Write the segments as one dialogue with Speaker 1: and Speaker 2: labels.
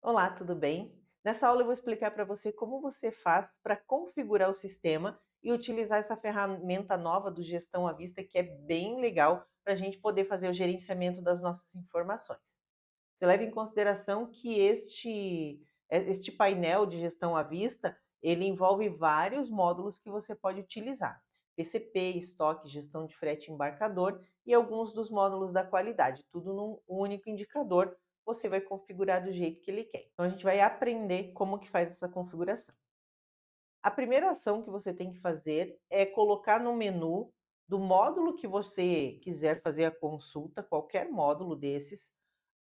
Speaker 1: Olá, tudo bem? Nessa aula eu vou explicar para você como você faz para configurar o sistema e utilizar essa ferramenta nova do Gestão à Vista, que é bem legal para a gente poder fazer o gerenciamento das nossas informações. Você leva em consideração que este painel de gestão à vista, ele envolve vários módulos que você pode utilizar. PCP, estoque, gestão de frete e embarcador e alguns dos módulos da qualidade, tudo num único indicador, você vai configurar do jeito que ele quer. Então a gente vai aprender como que faz essa configuração. A primeira ação que você tem que fazer é colocar no menu do módulo que você quiser fazer a consulta, qualquer módulo desses,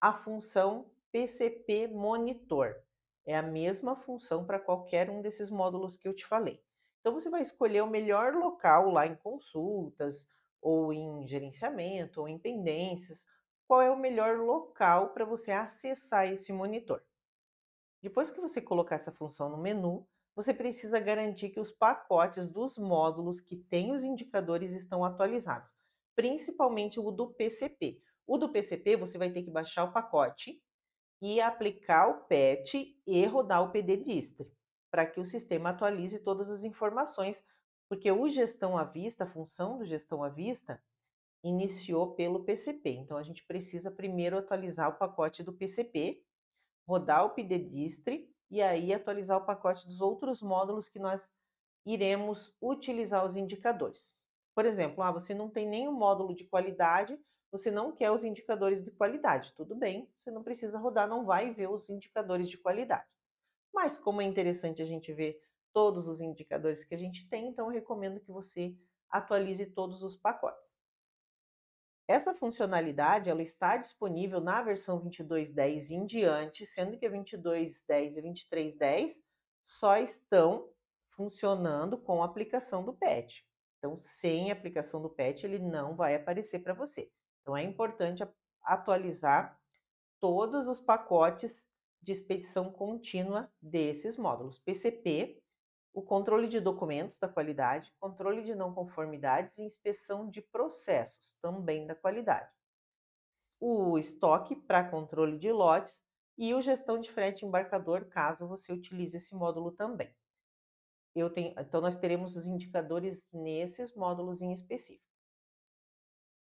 Speaker 1: a função PCP Monitor. É a mesma função para qualquer um desses módulos que eu te falei. Então você vai escolher o melhor local lá em consultas, ou em gerenciamento, ou em pendências, qual é o melhor local para você acessar esse monitor. Depois que você colocar essa função no menu, você precisa garantir que os pacotes dos módulos que têm os indicadores estão atualizados, principalmente o do PCP. O do PCP você vai ter que baixar o pacote e aplicar o patch e rodar o PDDistri, para que o sistema atualize todas as informações, porque o gestão à vista, a função do gestão à vista, iniciou pelo PCP. Então a gente precisa primeiro atualizar o pacote do PCP, rodar o PDDistri e aí atualizar o pacote dos outros módulos que nós iremos utilizar os indicadores. Por exemplo, você não tem nenhum módulo de qualidade, você não quer os indicadores de qualidade. Tudo bem, você não precisa rodar, não vai ver os indicadores de qualidade. Mas como é interessante a gente ver todos os indicadores que a gente tem, então eu recomendo que você atualize todos os pacotes. Essa funcionalidade ela está disponível na versão 22.10 em diante, sendo que a 22.10 e 23.10 só estão funcionando com a aplicação do patch. Então, sem a aplicação do patch, ele não vai aparecer para você. Então, é importante atualizar todos os pacotes de expedição contínua desses módulos. PCP, o controle de documentos da qualidade, controle de não conformidades e inspeção de processos, também da qualidade. O estoque para controle de lotes e o gestão de frete embarcador, caso você utilize esse módulo também. Então, nós teremos os indicadores nesses módulos em específico.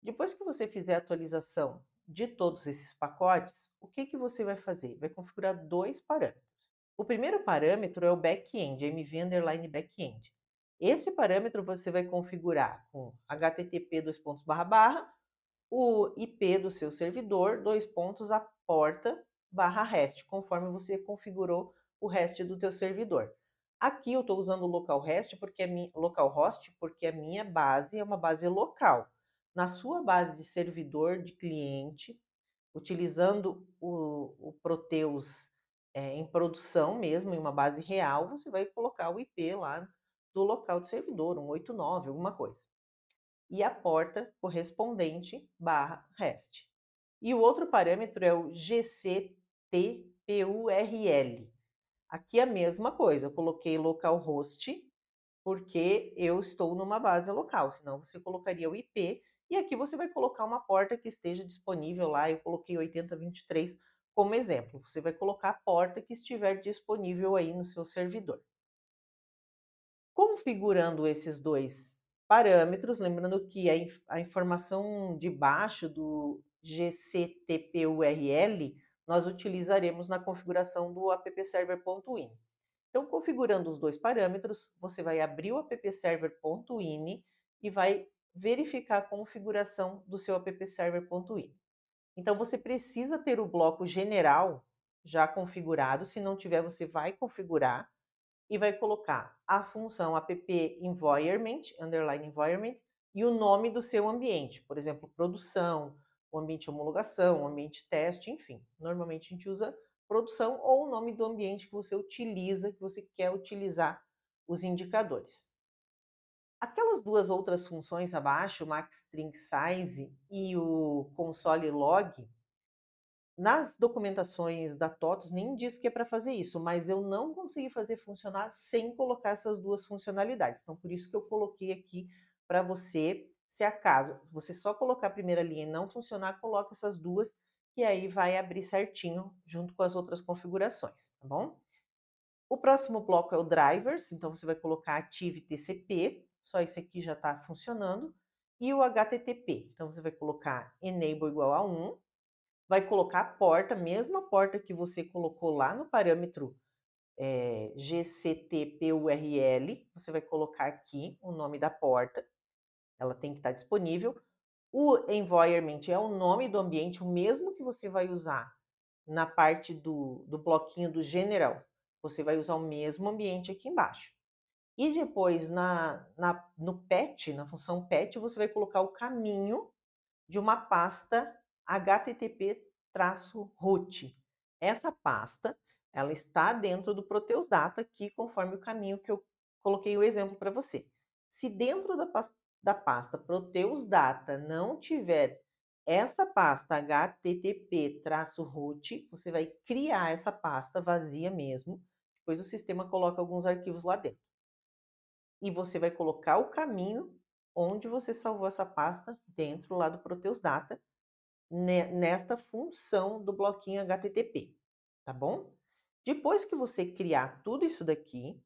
Speaker 1: Depois que você fizer a atualização de todos esses pacotes, o que, que você vai fazer? Vai configurar dois parâmetros. O primeiro parâmetro é o back-end, MV_back-end. Esse parâmetro você vai configurar com http o IP do seu servidor, a porta barra REST, conforme você configurou o REST do teu servidor. Aqui eu estou usando o localhost porque a minha base é uma base local. Na sua base de servidor de cliente, utilizando o Proteus em produção mesmo, em uma base real, você vai colocar o IP lá do local do servidor, 189, alguma coisa. E a porta correspondente barra REST. E o outro parâmetro é o GCTPURL. Aqui é a mesma coisa, eu coloquei localhost porque eu estou numa base local, senão você colocaria o IP e aqui você vai colocar uma porta que esteja disponível lá, eu coloquei 8023 como exemplo, você vai colocar a porta que estiver disponível aí no seu servidor. Configurando esses dois parâmetros, lembrando que a informação de baixo do GCTPURL nós utilizaremos na configuração do appserver.ini. Então, configurando os dois parâmetros, você vai abrir o appserver.ini e vai verificar a configuração do seu appserver.ini. Então, você precisa ter o bloco general já configurado, se não tiver, você vai configurar e vai colocar a função app environment, underline environment, e o nome do seu ambiente, por exemplo, produção, o ambiente homologação, o ambiente teste, enfim. Normalmente a gente usa produção ou o nome do ambiente que você utiliza, que você quer utilizar os indicadores. Aquelas duas outras funções abaixo, o max string size e o console log, nas documentações da TOTOS nem diz que é para fazer isso, mas eu não consegui fazer funcionar sem colocar essas duas funcionalidades. Então, por isso que eu coloquei aqui para você, se acaso você só colocar a primeira linha e não funcionar, coloca essas duas, e aí vai abrir certinho junto com as outras configurações, tá bom? O próximo bloco é o drivers, então você vai colocar Active TCP, só esse aqui já está funcionando, e o HTTP, então você vai colocar Enable igual a 1, vai colocar a porta, mesma porta que você colocou lá no parâmetro GCTPURL, você vai colocar aqui o nome da porta, ela tem que estar disponível. O environment é o nome do ambiente, o mesmo que você vai usar na parte do bloquinho do general. Você vai usar o mesmo ambiente aqui embaixo. E depois, no PET, na função PET, você vai colocar o caminho de uma pasta http-root. Essa pasta, ela está dentro do Proteus Data, aqui conforme o caminho que eu coloquei o exemplo para você. Se dentro da pasta Proteus Data não tiver essa pasta http-root, você vai criar essa pasta vazia mesmo, depois o sistema coloca alguns arquivos lá dentro. E você vai colocar o caminho onde você salvou essa pasta dentro lá do Proteus Data, nesta função do bloquinho HTTP, tá bom? Depois que você criar tudo isso daqui,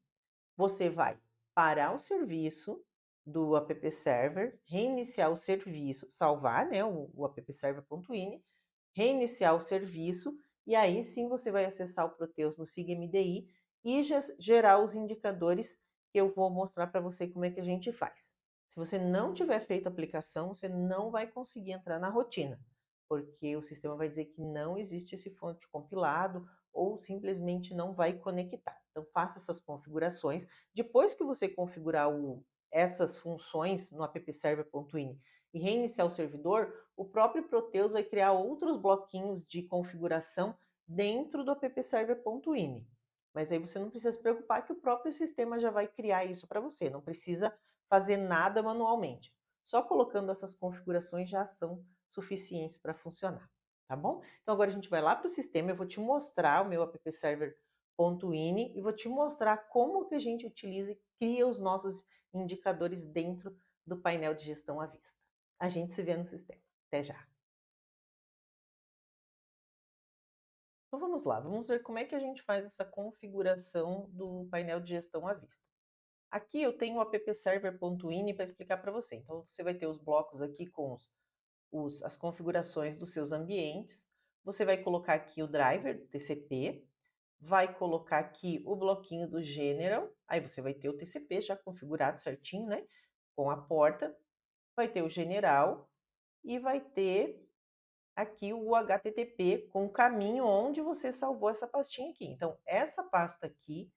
Speaker 1: você vai parar o serviço do app server, reiniciar o serviço, salvar, né, o appserver.ini, reiniciar o serviço e aí sim você vai acessar o Proteus no SIGMDI e gerar os indicadores que eu vou mostrar para você como é que a gente faz. Se você não tiver feito a aplicação, você não vai conseguir entrar na rotina, porque o sistema vai dizer que não existe esse fonte compilado ou simplesmente não vai conectar. Então, faça essas configurações. Depois que você configurar essas funções no appserver.ini e reiniciar o servidor, o próprio Proteus vai criar outros bloquinhos de configuração dentro do appserver.ini. Mas aí você não precisa se preocupar que o próprio sistema já vai criar isso para você, não precisa fazer nada manualmente. Só colocando essas configurações já são suficientes para funcionar, tá bom? Então agora a gente vai lá para o sistema, eu vou te mostrar o meu appserver.ini e vou te mostrar como que a gente utiliza e cria os nossos indicadores dentro do painel de gestão à vista. A gente se vê no sistema. Até já! Então vamos lá, vamos ver como é que a gente faz essa configuração do painel de gestão à vista. Aqui eu tenho o appserver.ini para explicar para você. Então você vai ter os blocos aqui com as configurações dos seus ambientes. Você vai colocar aqui o driver TCP, vai colocar aqui o bloquinho do General, aí você vai ter o TCP já configurado certinho, né? Com a porta, vai ter o General e vai ter aqui o HTTP com o caminho onde você salvou essa pastinha aqui. Então, essa pasta aqui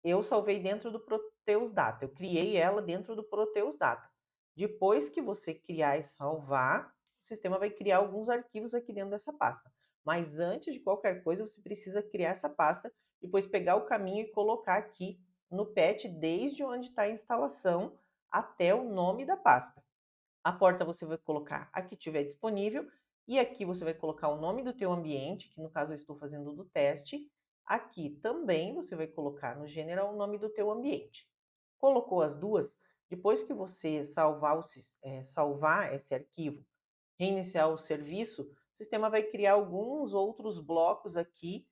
Speaker 1: eu salvei dentro do Proteus Data, eu criei ela dentro do Proteus Data. Depois que você criar e salvar, o sistema vai criar alguns arquivos aqui dentro dessa pasta. Mas antes de qualquer coisa, você precisa criar essa pasta, depois pegar o caminho e colocar aqui no PET, desde onde está a instalação até o nome da pasta. A porta você vai colocar a que tiver disponível e aqui você vai colocar o nome do teu ambiente, que no caso eu estou fazendo do teste. Aqui também você vai colocar no general o nome do teu ambiente. Colocou as duas, depois que você salvar esse arquivo, reiniciar o serviço, o sistema vai criar alguns outros blocos aqui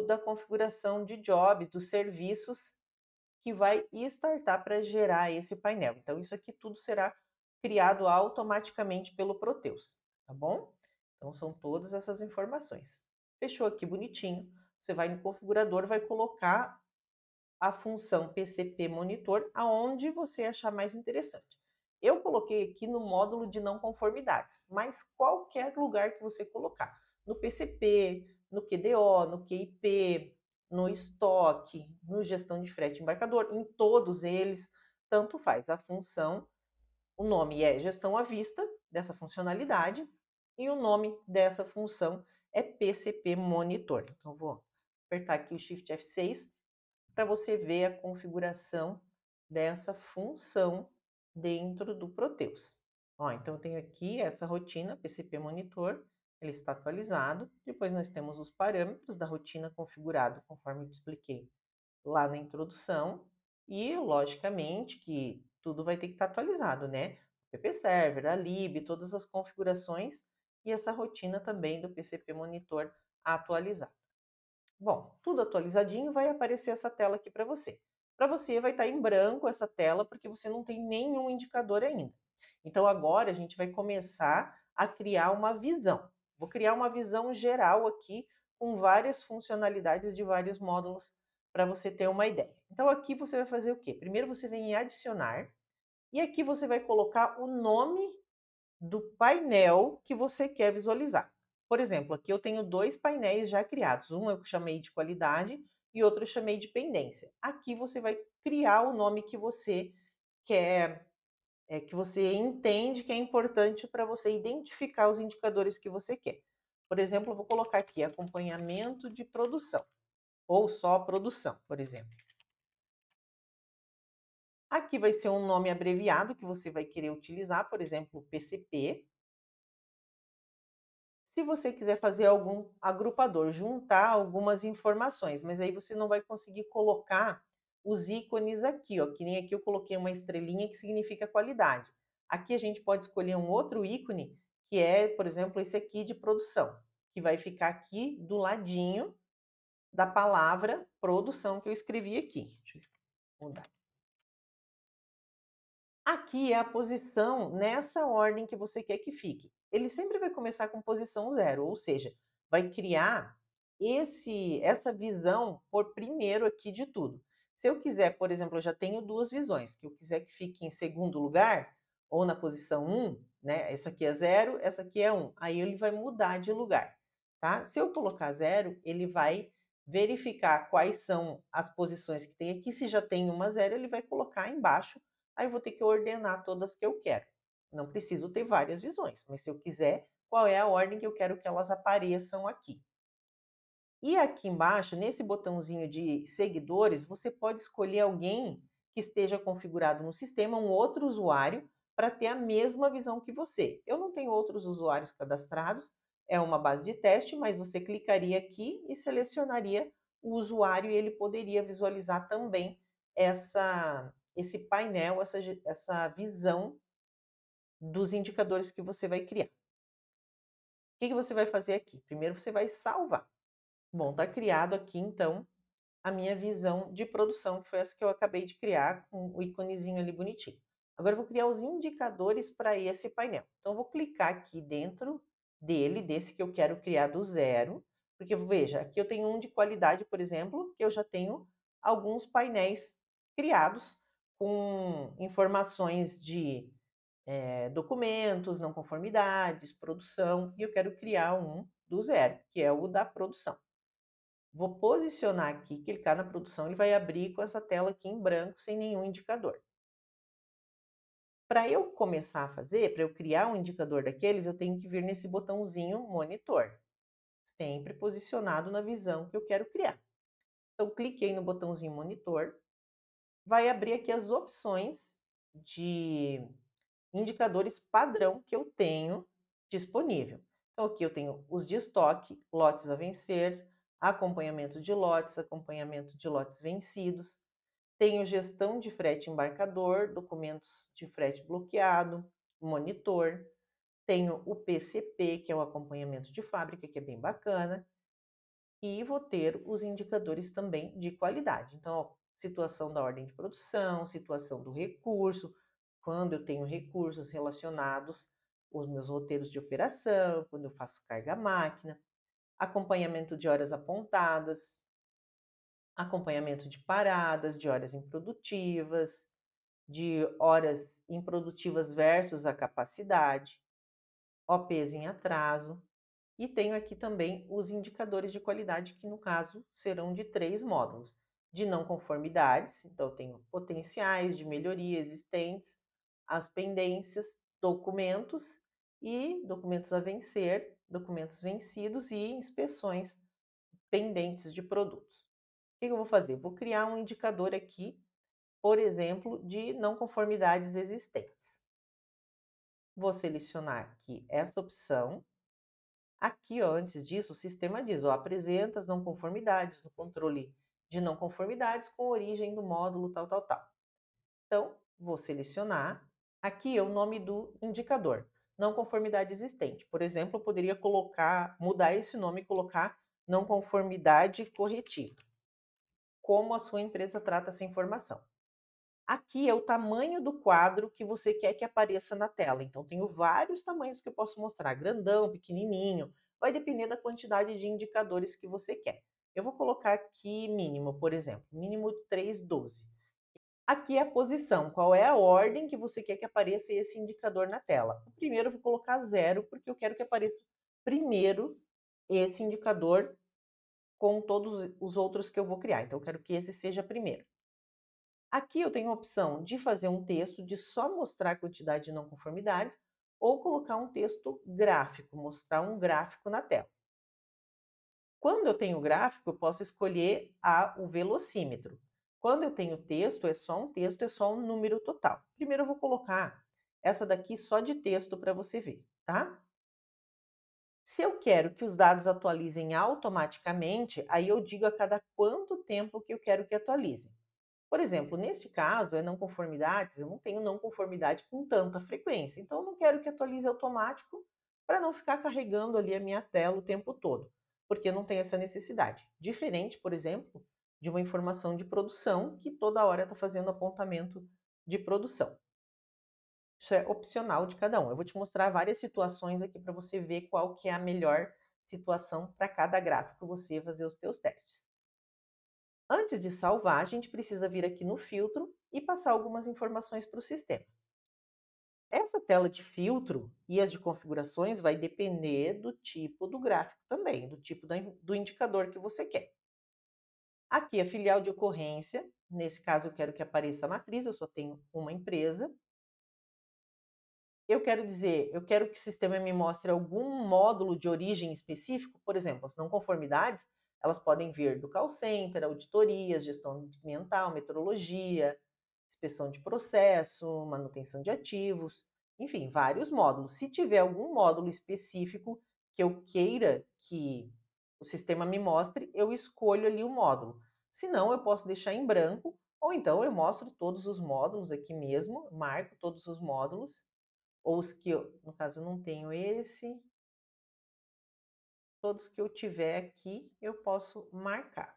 Speaker 1: da configuração de jobs, dos serviços que vai startar para gerar esse painel. Então, isso aqui tudo será criado automaticamente pelo Proteus, tá bom? Então, são todas essas informações. Fechou aqui bonitinho. Você vai no configurador, vai colocar a função PCP Monitor aonde você achar mais interessante. Eu coloquei aqui no módulo de não conformidades, mas qualquer lugar que você colocar, no PCP, no QDO, no QIP, no estoque, no gestão de frete embarcador, em todos eles, tanto faz. A função, o nome é gestão à vista dessa funcionalidade e o nome dessa função é PCP Monitor. Então, vou apertar aqui o Shift F6 para você ver a configuração dessa função dentro do Proteus. Ó, então, eu tenho aqui essa rotina PCP Monitor, ele está atualizado. Depois nós temos os parâmetros da rotina configurado, conforme eu te expliquei lá na introdução. E, logicamente, que tudo vai ter que estar atualizado, né? PP Server, a lib, todas as configurações e essa rotina também do PCP Monitor atualizada. Bom, tudo atualizadinho, vai aparecer essa tela aqui para você. Para você vai estar em branco essa tela, porque você não tem nenhum indicador ainda. Então agora a gente vai começar a criar uma visão. Vou criar uma visão geral aqui, com várias funcionalidades de vários módulos, para você ter uma ideia. Então aqui você vai fazer o quê? Primeiro você vem em adicionar, e aqui você vai colocar o nome do painel que você quer visualizar. Por exemplo, aqui eu tenho 2 painéis já criados. Um eu chamei de qualidade e outro eu chamei de pendência. Aqui você vai criar o nome que você quer, que você entende que é importante para você identificar os indicadores que você quer. Por exemplo, eu vou colocar aqui acompanhamento de produção, ou só produção, por exemplo. Aqui vai ser um nome abreviado que você vai querer utilizar, por exemplo, PCP. Se você quiser fazer algum agrupador, juntar algumas informações, mas aí você não vai conseguir colocar os ícones aqui, ó, que nem aqui eu coloquei uma estrelinha que significa qualidade. Aqui a gente pode escolher um outro ícone, que é, por exemplo, esse aqui de produção, que vai ficar aqui do ladinho da palavra produção que eu escrevi aqui. Deixa eu mudar. Aqui é a posição nessa ordem que você quer que fique. Ele sempre vai começar com posição 0, ou seja, vai criar essa visão por primeiro aqui de tudo. Se eu quiser, por exemplo, eu já tenho 2 visões, que eu quiser que fique em segundo lugar, ou na posição 1, né? Essa aqui é 0, essa aqui é 1. Aí ele vai mudar de lugar, tá? Se eu colocar 0, ele vai verificar quais são as posições que tem aqui. Se já tem uma 0, ele vai colocar embaixo. Aí eu vou ter que ordenar todas que eu quero. Não preciso ter várias visões, mas se eu quiser, qual é a ordem que eu quero que elas apareçam aqui? E aqui embaixo, nesse botãozinho de seguidores, você pode escolher alguém que esteja configurado no sistema, um outro usuário, para ter a mesma visão que você. Eu não tenho outros usuários cadastrados, é uma base de teste, mas você clicaria aqui e selecionaria o usuário e ele poderia visualizar também esse painel, essa visão dos indicadores que você vai criar. O que você vai fazer aqui? Primeiro você vai salvar. Bom, está criado aqui então a minha visão de produção, que foi essa que eu acabei de criar, com o iconezinho ali bonitinho. Agora eu vou criar os indicadores para esse painel. Então eu vou clicar aqui dentro dele, desse que eu quero criar do zero, porque veja, aqui eu tenho um de qualidade, por exemplo, que eu já tenho alguns painéis criados com informações de documentos, não conformidades, produção, e eu quero criar um do zero, que é o da produção. Vou posicionar aqui, clicar na produção, ele vai abrir com essa tela aqui em branco, sem nenhum indicador. Para eu começar a fazer, para eu criar um indicador daqueles, eu tenho que vir nesse botãozinho monitor, sempre posicionado na visão que eu quero criar. Então, cliquei no botãozinho monitor, vai abrir aqui as opções de indicadores padrão que eu tenho disponível. Então, aqui eu tenho os de estoque, lotes a vencer, acompanhamento de lotes vencidos. Tenho gestão de frete embarcador, documentos de frete bloqueado, monitor. Tenho o PCP, que é o acompanhamento de fábrica, que é bem bacana. E vou ter os indicadores também de qualidade. Então, ó, situação da ordem de produção, situação do recurso, quando eu tenho recursos relacionados aos meus roteiros de operação, quando eu faço carga máquina, acompanhamento de horas apontadas, acompanhamento de paradas, de horas improdutivas, de horas improdutivas versus a capacidade, OPs em atraso. E tenho aqui também os indicadores de qualidade, que no caso serão de 3 módulos. De não conformidades, então eu tenho potenciais de melhoria existentes, as pendências, documentos e documentos a vencer, documentos vencidos e inspeções pendentes de produtos. O que eu vou fazer? Vou criar um indicador aqui, por exemplo, de não conformidades existentes. Vou selecionar aqui essa opção. Aqui, ó, antes disso, o sistema diz, ó, apresenta as não conformidades no controle de não conformidades com origem do módulo tal, tal, tal. Então, vou selecionar. Aqui é o nome do indicador. não conformidade existente. Por exemplo, eu poderia mudar esse nome e colocar não conformidade corretiva. Como a sua empresa trata essa informação. Aqui é o tamanho do quadro que você quer que apareça na tela. Então, tenho vários tamanhos que eu posso mostrar, grandão, pequenininho, vai depender da quantidade de indicadores que você quer. Eu vou colocar aqui mínimo, por exemplo, mínimo 312. Aqui é a posição, qual é a ordem que você quer que apareça esse indicador na tela. O primeiro eu vou colocar 0, porque eu quero que apareça primeiro esse indicador com todos os outros que eu vou criar. Então, eu quero que esse seja primeiro. Aqui eu tenho a opção de fazer um texto de só mostrar a quantidade de não conformidades ou colocar um texto gráfico, mostrar um gráfico na tela. Quando eu tenho gráfico, eu posso escolher o velocímetro. Quando eu tenho texto, é só um texto, é só um número total. Primeiro eu vou colocar essa daqui só de texto para você ver, tá? Se eu quero que os dados atualizem automaticamente, aí eu digo a cada quanto tempo que eu quero que atualize. Por exemplo, nesse caso, é não conformidades, eu não tenho não conformidade com tanta frequência, então eu não quero que atualize automático para não ficar carregando ali a minha tela o tempo todo, porque não tem essa necessidade. Diferente, por exemplo, de uma informação de produção que toda hora está fazendo apontamento de produção. Isso é opcional de cada um. Eu vou te mostrar várias situações aqui para você ver qual que é a melhor situação para cada gráfico você fazer os teus testes. Antes de salvar, a gente precisa vir aqui no filtro e passar algumas informações para o sistema. Essa tela de filtro e as de configurações vai depender do tipo do gráfico também, do tipo do indicador que você quer. Aqui a filial de ocorrência, nesse caso eu quero que apareça a matriz, eu só tenho uma empresa. Eu quero que o sistema me mostre algum módulo de origem específico, por exemplo, as não conformidades, elas podem vir do call center, auditorias, gestão ambiental, metrologia, inspeção de processo, manutenção de ativos, enfim, vários módulos. Se tiver algum módulo específico que eu queira que o sistema me mostre, eu escolho ali o módulo. Se não, eu posso deixar em branco, ou então eu mostro todos os módulos aqui mesmo, marco todos os módulos, ou os que eu, no caso, eu não tenho esse, todos que eu tiver aqui, eu posso marcar.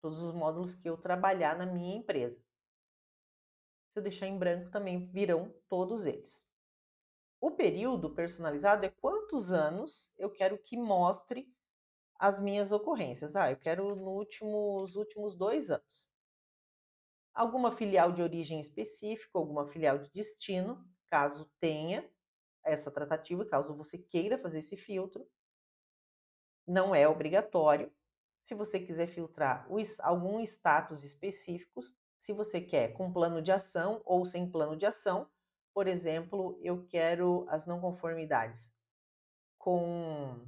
Speaker 1: Todos os módulos que eu trabalhar na minha empresa. Se eu deixar em branco, também virão todos eles. O período personalizado é quantos anos eu quero que mostre as minhas ocorrências. Eu quero nos últimos 2 anos. Alguma filial de origem específica, alguma filial de destino, caso tenha essa tratativa, caso você queira fazer esse filtro. Não é obrigatório. Se você quiser filtrar algum status específico, se você quer com plano de ação ou sem plano de ação, por exemplo, eu quero as não conformidades com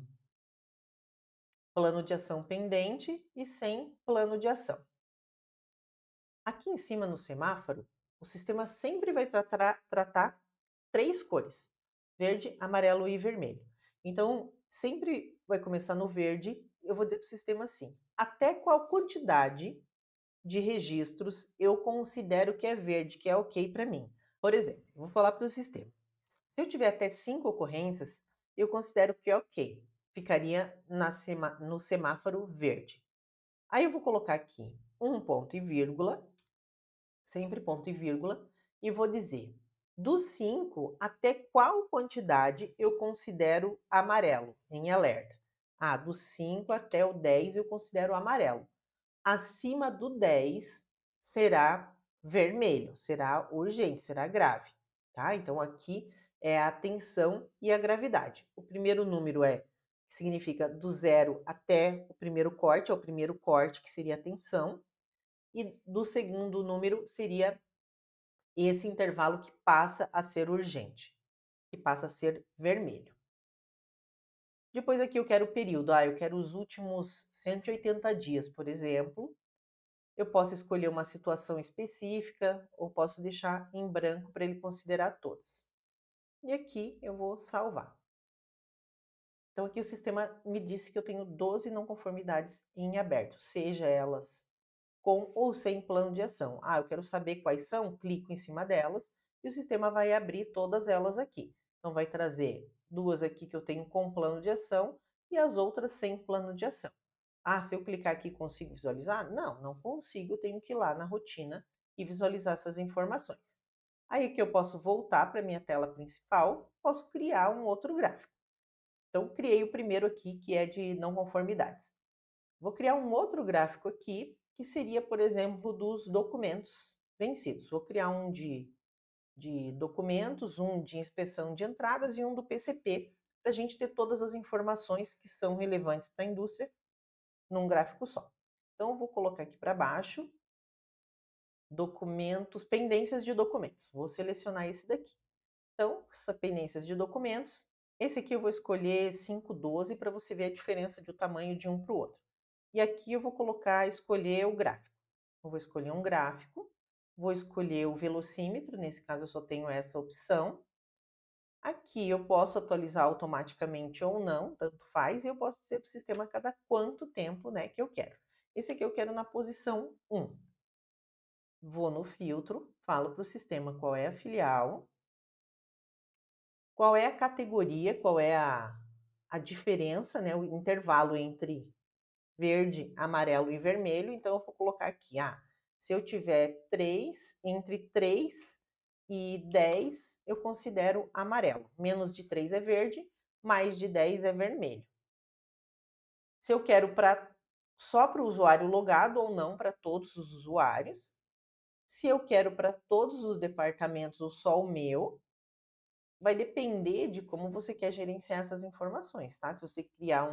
Speaker 1: plano de ação pendente e sem plano de ação. Aqui em cima no semáforo, o sistema sempre vai tratar 3 cores: verde, amarelo e vermelho. Então, sempre vai começar no verde. Eu vou dizer para o sistema assim: até qual quantidade de registros eu considero que é verde, que é ok para mim. Por exemplo, vou falar para o sistema. Se eu tiver até 5 ocorrências, eu considero que é ok. Ficaria no semáforo verde. Aí eu vou colocar aqui um ponto e vírgula, sempre ponto e vírgula, e vou dizer dos 5 até qual quantidade eu considero amarelo, em alerta. Dos 5 até o 10 eu considero amarelo. Acima do 10 será vermelho, será urgente, será grave, tá? Então aqui é a tensão e a gravidade. O primeiro número significa do 0 até o primeiro corte, é o primeiro corte que seria a tensão, e do segundo número seria esse intervalo que passa a ser urgente, que passa a ser vermelho. Depois aqui eu quero o período, eu quero os últimos 180 dias, por exemplo. Eu posso escolher uma situação específica ou posso deixar em branco para ele considerar todas. E aqui eu vou salvar. Então aqui o sistema me disse que eu tenho 12 não conformidades em aberto, seja elas com ou sem plano de ação. Eu quero saber quais são, clico em cima delas e o sistema vai abrir todas elas aqui. Então, vai trazer 2 aqui que eu tenho com plano de ação e as outras sem plano de ação. Ah, se eu clicar aqui consigo visualizar? Não, não consigo, eu tenho que ir lá na rotina e visualizar essas informações. Aí que eu posso voltar para a minha tela principal, posso criar um outro gráfico. Então, criei o primeiro aqui, que é de não conformidades. Vou criar um outro gráfico aqui, que seria, por exemplo, dos documentos vencidos. Vou criar um de documentos, um de inspeção de entradas e um do PCP, para a gente ter todas as informações que são relevantes para a indústria num gráfico só. Então, eu vou colocar aqui para baixo, documentos, pendências de documentos. Vou selecionar esse daqui. Então, essas pendências de documentos, esse aqui eu vou escolher 512 para você ver a diferença de tamanho de um para o outro. E aqui eu vou colocar, escolher o gráfico. Eu vou escolher um gráfico, vou escolher o velocímetro, nesse caso eu só tenho essa opção. Aqui eu posso atualizar automaticamente ou não, tanto faz, e eu posso dizer para o sistema cada quanto tempo, né, que eu quero. Esse aqui eu quero na posição 1. Vou no filtro, falo para o sistema qual é a filial, qual é a categoria, qual é a diferença, né, o intervalo entre verde, amarelo e vermelho. Então, eu vou colocar aqui, se eu tiver 3, entre 3 e 10, eu considero amarelo. Menos de 3 é verde, mais de 10 é vermelho. Se eu quero só para o usuário logado ou não para todos os usuários. Se eu quero para todos os departamentos ou só o meu, vai depender de como você quer gerenciar essas informações, tá? Se você criar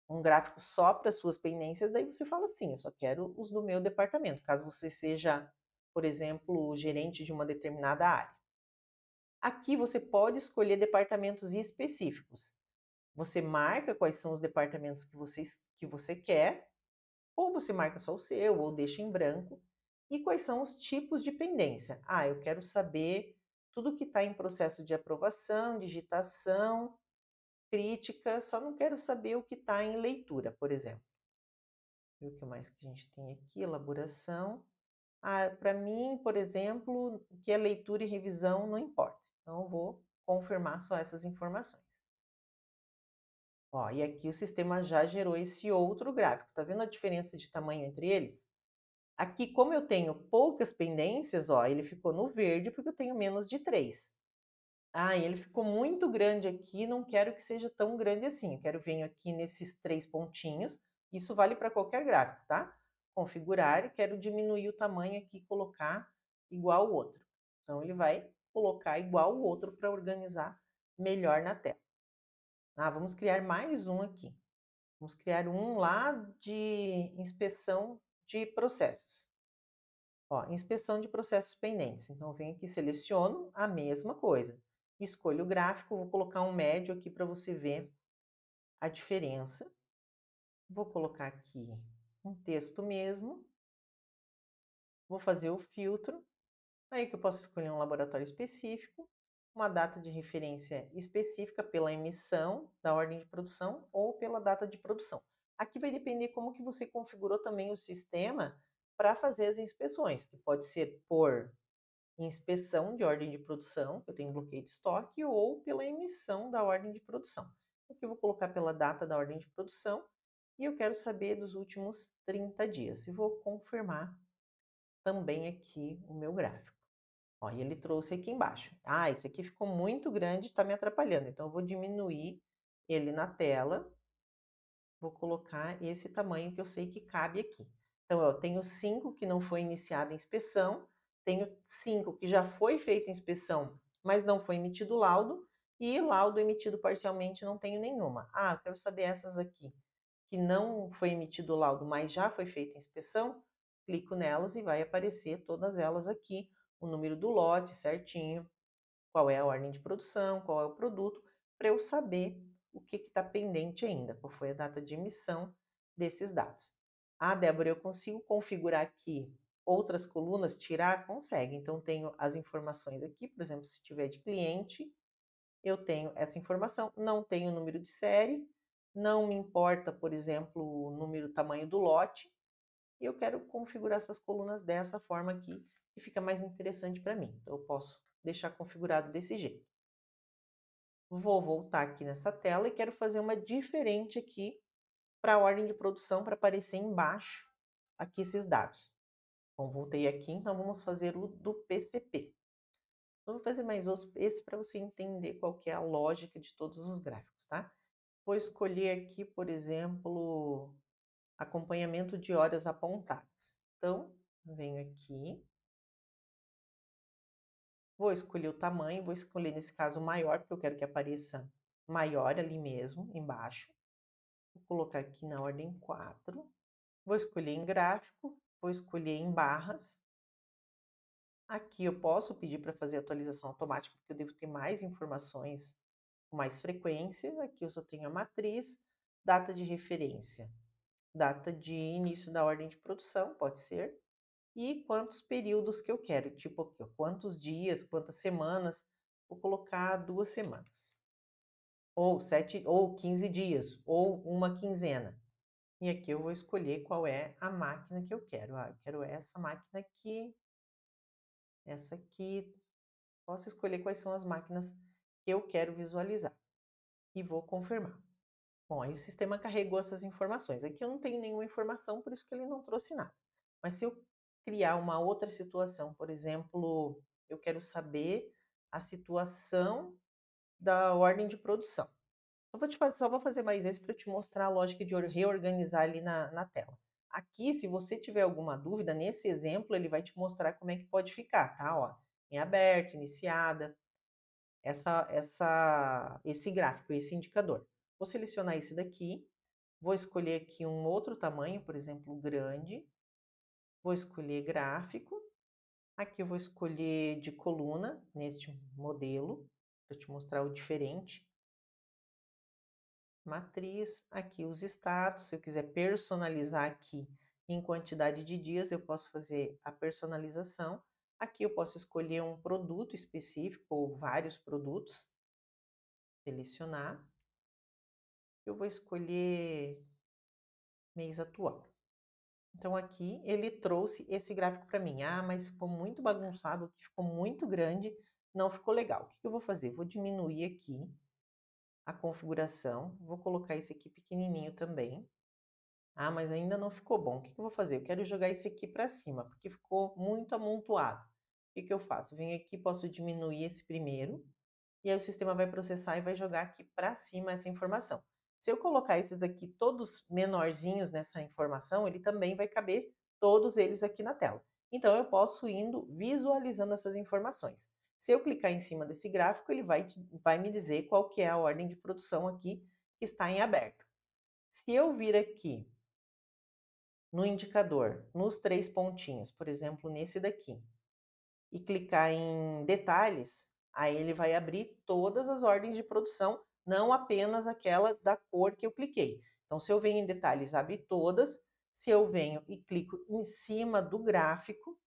Speaker 1: um gráfico só para suas pendências, daí você fala assim, eu só quero os do meu departamento, caso você seja, por exemplo, gerente de uma determinada área. Aqui você pode escolher departamentos específicos. Você marca quais são os departamentos que você quer, ou você marca só o seu, ou deixa em branco. E quais são os tipos de pendência? Eu quero saber tudo que está em processo de aprovação, digitação, crítica, só não quero saber o que está em leitura, por exemplo. E o que mais que a gente tem aqui? Elaboração. Para mim, por exemplo, o que é leitura e revisão não importa. Então, eu vou confirmar só essas informações. Ó, e aqui o sistema já gerou esse outro gráfico. Tá vendo a diferença de tamanho entre eles? Aqui, como eu tenho poucas pendências, ó, ele ficou no verde porque eu tenho menos de 3. E ele ficou muito grande aqui, não quero que seja tão grande assim. Eu quero vir aqui nesses 3 pontinhos. Isso vale para qualquer gráfico, tá? Configurar e quero diminuir o tamanho aqui e colocar igual o outro. Então, ele vai colocar igual o outro para organizar melhor na tela. Vamos criar mais um aqui. Vamos criar um lá de inspeção de processos. Ó, inspeção de processos pendentes. Então, eu venho aqui, seleciono a mesma coisa. Escolho o gráfico, vou colocar um médio aqui para você ver a diferença. Vou colocar aqui um texto mesmo. Vou fazer o filtro. Aí que eu posso escolher um laboratório específico, uma data de referência específica pela emissão da ordem de produção ou pela data de produção. Aqui vai depender como que você configurou também o sistema para fazer as inspeções, que pode ser por inspeção de ordem de produção, que eu tenho bloqueio de estoque, ou pela emissão da ordem de produção. Aqui eu vou colocar pela data da ordem de produção e eu quero saber dos últimos 30 dias. E vou confirmar também aqui o meu gráfico. Ó, e ele trouxe aqui embaixo. Esse aqui ficou muito grande, está me atrapalhando. Então, eu vou diminuir ele na tela. Vou colocar esse tamanho que eu sei que cabe aqui. Então, eu tenho 5 que não foi iniciada a inspeção, tenho 5 que já foi feita a inspeção, mas não foi emitido laudo, e laudo emitido parcialmente não tenho nenhuma. Eu quero saber essas aqui, que não foi emitido laudo, mas já foi feita a inspeção, clico nelas e vai aparecer todas elas aqui, o número do lote certinho, qual é a ordem de produção, qual é o produto, para eu saber o que está pendente ainda, qual foi a data de emissão desses dados. Débora, eu consigo configurar aqui outras colunas, tirar? Consegue. Então, tenho as informações aqui, por exemplo, se tiver de cliente, eu tenho essa informação, não tenho o número de série, não me importa, por exemplo, o número, o tamanho do lote, e eu quero configurar essas colunas dessa forma aqui, que fica mais interessante para mim. Então, eu posso deixar configurado desse jeito. Vou voltar aqui nessa tela e quero fazer uma diferente aqui para a ordem de produção, para aparecer embaixo aqui esses dados. Bom, voltei aqui, então vamos fazer o do PCP. Vou fazer mais esse para você entender qual que é a lógica de todos os gráficos, tá? Vou escolher aqui, por exemplo, acompanhamento de horas apontadas. Então, venho aqui, vou escolher o tamanho, vou escolher nesse caso maior, porque eu quero que apareça maior ali mesmo, embaixo. Vou colocar aqui na ordem 4. Vou escolher em gráfico, vou escolher em barras. Aqui eu posso pedir para fazer atualização automática, porque eu devo ter mais informações com mais frequência. Aqui eu só tenho a matriz, data de referência, data de início da ordem de produção, pode ser, e quantos períodos que eu quero, tipo aqui, ó, quantos dias, quantas semanas. Vou colocar 2 semanas, ou 7, ou 15 dias, ou uma quinzena. E aqui eu vou escolher qual é a máquina que eu quero. Ah, eu quero essa máquina aqui, essa aqui. Posso escolher quais são as máquinas que eu quero visualizar. E vou confirmar. Bom, aí o sistema carregou essas informações. Aqui eu não tenho nenhuma informação, por isso que ele não trouxe nada. Mas se eu criar uma outra situação, por exemplo, eu quero saber a situação da ordem de produção. Só vou fazer mais esse para te mostrar a lógica de reorganizar ali na tela. Aqui, se você tiver alguma dúvida, nesse exemplo ele vai te mostrar como é que pode ficar, tá? Ó, em aberto, iniciada, esse gráfico, esse indicador. Vou selecionar esse daqui, vou escolher aqui um outro tamanho, por exemplo, grande, vou escolher gráfico, aqui eu vou escolher de coluna, neste modelo, para te mostrar o diferente. Matriz, aqui os status, se eu quiser personalizar aqui em quantidade de dias, eu posso fazer a personalização. Aqui eu posso escolher um produto específico ou vários produtos, selecionar. Eu vou escolher mês atual. Então aqui ele trouxe esse gráfico para mim. Ah, mas ficou muito bagunçado aqui, ficou muito grande, não ficou legal. O que eu vou fazer? Vou diminuir aqui a configuração, vou colocar esse aqui pequenininho também. Ah, mas ainda não ficou bom. O que eu vou fazer? Eu quero jogar esse aqui para cima, porque ficou muito amontoado. O que eu faço? Venho aqui, posso diminuir esse primeiro, e aí o sistema vai processar e vai jogar aqui para cima essa informação. Se eu colocar esses aqui todos menorzinhos nessa informação, ele também vai caber todos eles aqui na tela. Então, eu posso indo visualizando essas informações. Se eu clicar em cima desse gráfico, ele vai me dizer qual que é a ordem de produção aqui que está em aberto. Se eu vir aqui no indicador, nos 3 pontinhos, por exemplo, nesse daqui, e clicar em detalhes, aí ele vai abrir todas as ordens de produção, não apenas aquela da cor que eu cliquei. Então, se eu venho em detalhes, abre todas. Se eu venho e clico em cima do gráfico,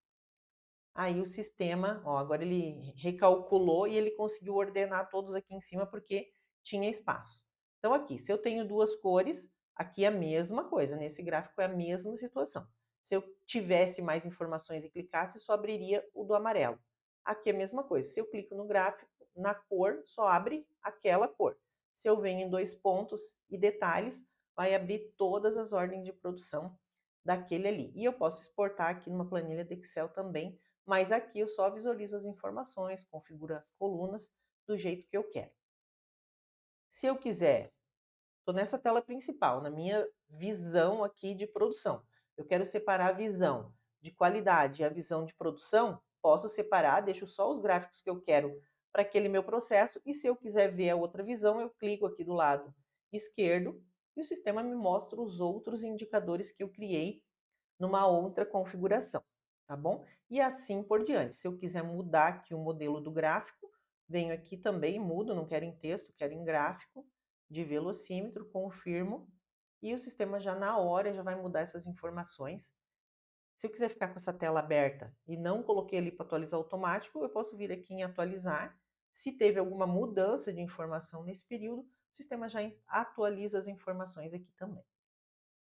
Speaker 1: aí o sistema, ó, agora ele recalculou e ele conseguiu ordenar todos aqui em cima porque tinha espaço. Então, aqui, se eu tenho duas cores, aqui é a mesma coisa, nesse gráfico é a mesma situação. Se eu tivesse mais informações e clicasse, só abriria o do amarelo. Aqui é a mesma coisa, se eu clico no gráfico, na cor, só abre aquela cor. Se eu venho em 2 pontos e detalhes, vai abrir todas as ordens de produção daquele ali. E eu posso exportar aqui numa planilha de Excel também, mas aqui eu só visualizo as informações, configuro as colunas do jeito que eu quero. Se eu quiser, estou nessa tela principal, na minha visão aqui de produção. Eu quero separar a visão de qualidade e a visão de produção, posso separar, deixo só os gráficos que eu quero para aquele meu processo, e se eu quiser ver a outra visão, eu clico aqui do lado esquerdo e o sistema me mostra os outros indicadores que eu criei numa outra configuração, tá bom? E assim por diante. Se eu quiser mudar aqui o modelo do gráfico, venho aqui também, mudo, não quero em texto, quero em gráfico, de velocímetro, confirmo, e o sistema já na hora já vai mudar essas informações. Se eu quiser ficar com essa tela aberta e não coloquei ali para atualizar automático, eu posso vir aqui em atualizar. Se teve alguma mudança de informação nesse período, o sistema já atualiza as informações aqui também,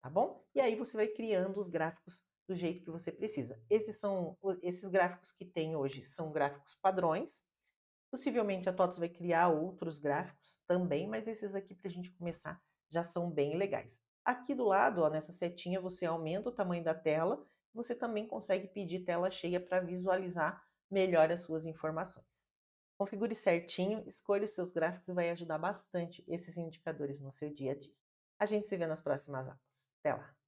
Speaker 1: tá bom? E aí você vai criando os gráficos do jeito que você precisa. Esses gráficos que tem hoje são gráficos padrões. Possivelmente a TOTVS vai criar outros gráficos também, mas esses aqui para a gente começar já são bem legais. Aqui do lado, ó, nessa setinha, você aumenta o tamanho da tela, você também consegue pedir tela cheia para visualizar melhor as suas informações. Configure certinho, escolha os seus gráficos e vai ajudar bastante esses indicadores no seu dia a dia. A gente se vê nas próximas aulas. Até lá!